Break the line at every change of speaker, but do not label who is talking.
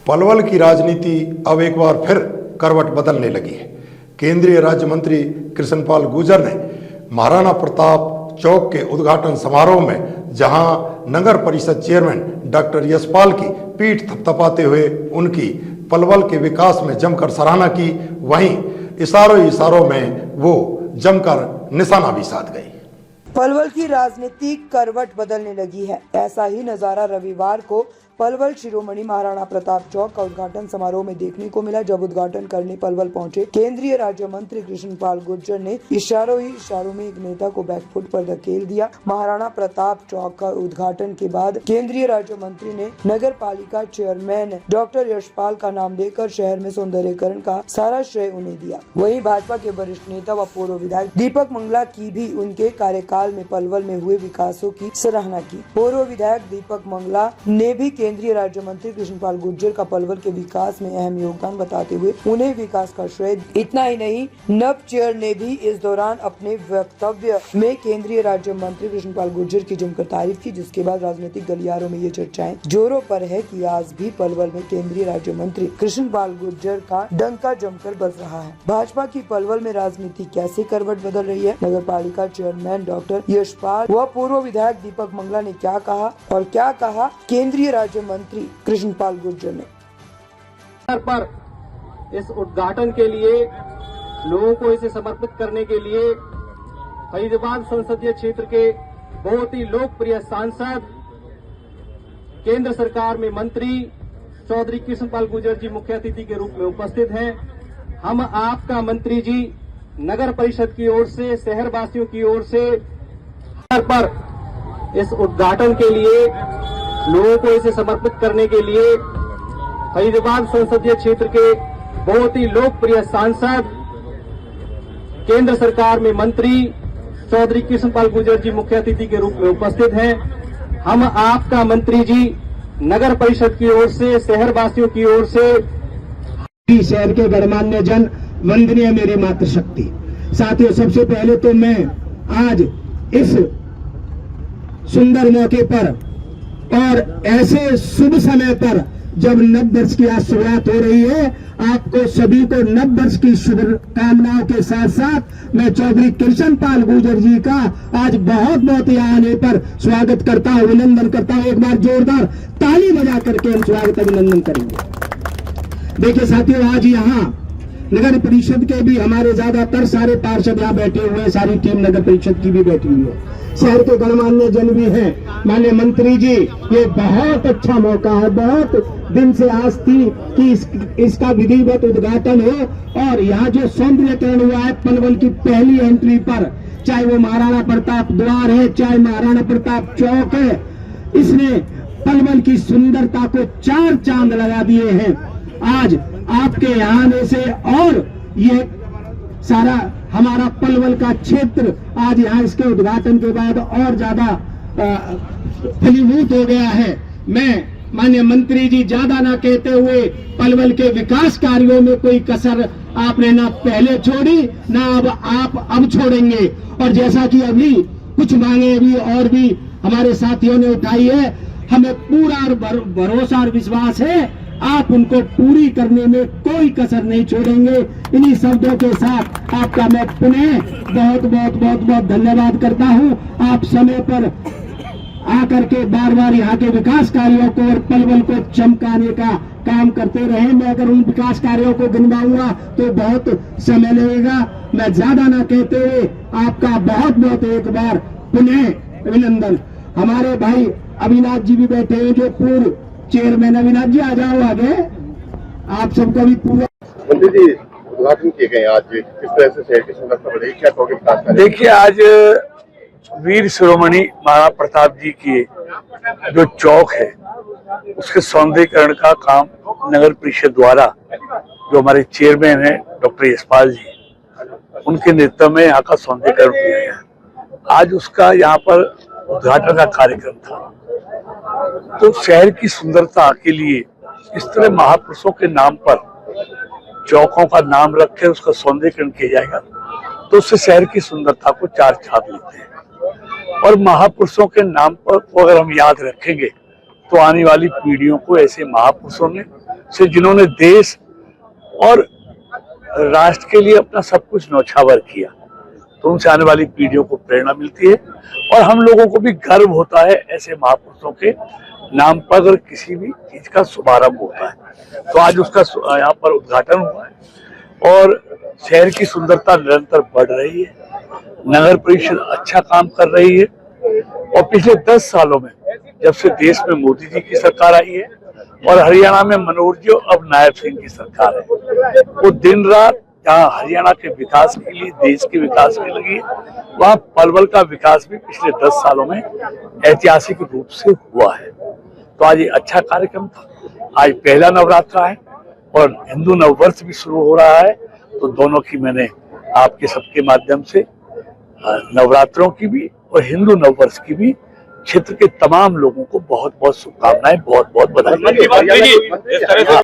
पलवल की राजनीति अब एक बार फिर करवट बदलने लगी है। केंद्रीय राज्य मंत्री कृष्णपाल गुर्जर ने महाराणा प्रताप चौक के उद्घाटन समारोह में जहां नगर परिषद चेयरमैन डॉक्टर यशपाल की पीठ थपथपाते हुए उनकी पलवल के विकास में जमकर सराहना की, वहीं इशारों में वो जमकर निशाना भी साध गई।
पलवल की राजनीति करवट बदलने लगी है। ऐसा ही नजारा रविवार को पलवल शिरोमणि महाराणा प्रताप चौक का उद्घाटन समारोह में देखने को मिला। जब उद्घाटन करने पलवल पहुंचे केंद्रीय राज्य मंत्री कृष्णपाल गुर्जर ने इशारों में एक नेता को बैकफुट पर धकेल दिया। महाराणा प्रताप चौक का उद्घाटन के बाद केंद्रीय राज्य मंत्री ने नगर पालिका चेयरमैन डॉक्टर यशपाल का नाम देकर शहर में सौंदर्यीकरण का सारा श्रेय उन्हें दिया। वहीं भाजपा के वरिष्ठ नेता व पूर्व विधायक दीपक मंगला की भी उनके कार्यकाल में पलवल में हुए विकासों की सराहना की। पूर्व विधायक दीपक मंगला ने भी केंद्रीय राज्य मंत्री कृष्णपाल गुर्जर का पलवल के विकास में अहम योगदान बताते हुए उन्हें विकास का श्रेय। इतना ही नहीं, नव चेयर ने भी इस दौरान अपने वक्तव्य में केंद्रीय राज्य मंत्री कृष्णपाल गुर्जर की जमकर तारीफ की, जिसके बाद राजनीतिक गलियारों में ये चर्चाएं जोरों पर है कि आज भी पलवल में केंद्रीय राज्य मंत्री कृष्णपाल गुर्जर का डंका जमकर बज रहा है। भाजपा की पलवल में राजनीति कैसे करवट बदल रही है, नगर पालिका चेयरमैन डॉक्टर यशपाल व पूर्व विधायक दीपक मंगला ने क्या कहा और क्या कहा केंद्रीय राज्य मंत्री कृष्णपाल गुर्जर ने।
पर इस उद्घाटन के लिए लोगों को इसे समर्पित करने के लिए फरीदाबाद संसदीय क्षेत्र के बहुत ही लोकप्रिय सांसद, केंद्र सरकार में मंत्री चौधरी कृष्णपाल गुर्जर जी मुख्य अतिथि के रूप में उपस्थित हैं। हम आपका मंत्री जी नगर परिषद की ओर से, शहरवासियों की ओर से पर इस उद्घाटन के लिए लोगों को इसे समर्पित करने के लिए फरीदाबाद संसदीय क्षेत्र के बहुत ही लोकप्रिय सांसद, केंद्र सरकार में मंत्री चौधरी कृष्णपाल गुर्जर जी मुख्य अतिथि के रूप में उपस्थित हैं। हम आपका मंत्री जी नगर परिषद की ओर से, शहरवासियों की ओर से,
शहर के गणमान्य जन, वंदनीय मेरी मातृशक्ति। साथियों, सबसे पहले तो मैं आज इस सुंदर मौके पर और ऐसे शुभ समय पर जब नव वर्ष की आज शुरुआत हो रही है, आपको सभी को नव वर्ष की शुभकामनाओं के साथ साथ मैं चौधरी कृष्णपाल गुर्जर जी का आज बहुत बहुत यहाँ आने पर स्वागत करता हूँ, अभिनंदन करता हूँ। एक बार जोरदार ताली बजा करके हम स्वागत अभिनंदन करेंगे। देखिए साथियों, आज यहाँ नगर परिषद के भी हमारे ज्यादातर सारे पार्षद यहाँ बैठे हुए हैं, सारी टीम नगर परिषद की भी बैठी हुई है, शहर के गणमान्य जन भी हैं। माननीय मंत्री जी, ये बहुत अच्छा मौका है, बहुत दिन से आस थी कि इसका विधिवत उद्घाटन हो और यहाँ जो सौंदर्यीकरण हुआ है पलवल की पहली एंट्री पर, चाहे वो महाराणा प्रताप द्वार है, चाहे महाराणा प्रताप चौक है, इसने पलवल की सुंदरता को चार चांद लगा दिए हैं। आज आपके यहाँ आने से और ये सारा हमारा पलवल का क्षेत्र आज यहाँ इसके उद्घाटन के बाद और ज्यादा फलीभूत हो गया है। मैं माननीय मंत्री जी ज्यादा ना कहते हुए पलवल के विकास कार्यों में कोई कसर आपने ना पहले छोड़ी ना आप अब छोड़ेंगे। और जैसा कि अभी कुछ मांगे भी और भी हमारे साथियों ने उठाई है, हमें पूरा भरोसा और विश्वास है आप उनको पूरी करने में कोई कसर नहीं छोड़ेंगे। इन्हीं शब्दों के साथ आपका मैं पुनः बहुत धन्यवाद करता हूं। आप समय पर आकर के बार बार यहाँ के विकास कार्यों को और पलवल को चमकाने का काम करते रहे। मैं अगर उन विकास कार्यों को गिनवाऊंगा तो बहुत समय लगेगा। मैं ज्यादा ना कहते हुए आपका बहुत एक बार पुनः अभिनंदन। हमारे भाई अविनाश जी भी बैठे हैं जो पूर्व चेयरमैन। अविनाश जी आ जाओ आगे, आप सबको भी पूरा।
मंत्री जी, उद्घाटन किए गए आज, किस तरह से शहर की सुंदरता बढ़ेगी, क्या कहोगे विकास कार्य?
देखिए, आज वीर शिरोमणि महाराणा प्रताप जी की जो चौक है उसके सौंदर्यीकरण का काम नगर परिषद द्वारा, जो हमारे चेयरमैन है डॉक्टर यशपाल जी, उनके नेतृत्व में यहाँ का सौंदर्यीकरण किया गया। आज उसका यहाँ पर उद्घाटन का कार्यक्रम था। तो शहर की सुंदरता के लिए इस तरह महापुरुषों के नाम पर चौकों का नाम रख के उसका सौंदर्यीकरण किया जाएगा तो उससे शहर की सुंदरता को चार चांद लेते हैं। और महापुरुषों के नाम पर को अगर हम याद रखेंगे तो आने वाली पीढ़ियों को ऐसे महापुरुषों ने से जिन्होंने देश और राष्ट्र के लिए अपना सब कुछ न्यौछावर किया, तो उनसे आने वाली पीढ़ियों को प्रेरणा मिलती है और हम लोगों को भी गर्व होता है ऐसे महापुरुषों के नाम पर अगर किसी भी चीज का शुभारंभ होता है। तो आज उसका यहाँ पर उद्घाटन हुआ है और शहर की सुंदरता निरंतर बढ़ रही है, नगर परिषद अच्छा काम कर रही है और पिछले 10 सालों में जब से देश में मोदी जी की सरकार आई है और हरियाणा में मनोहर जी और अब नायब सिंह की सरकार है, वो दिन रात जहाँ हरियाणा के विकास के लिए, देश के विकास के लिए, वहाँ पलवल का विकास भी पिछले 10 सालों में ऐतिहासिक रूप से हुआ है। तो आज ये अच्छा कार्यक्रम था। आज पहला नवरात्र है और हिंदू नववर्ष भी शुरू हो रहा है, तो दोनों की मैंने आपके सबके माध्यम से नवरात्रों की भी और हिंदू नववर्ष की भी क्षेत्र के तमाम लोगों को बहुत बहुत शुभकामनाएं, बहुत बहुत बधाई।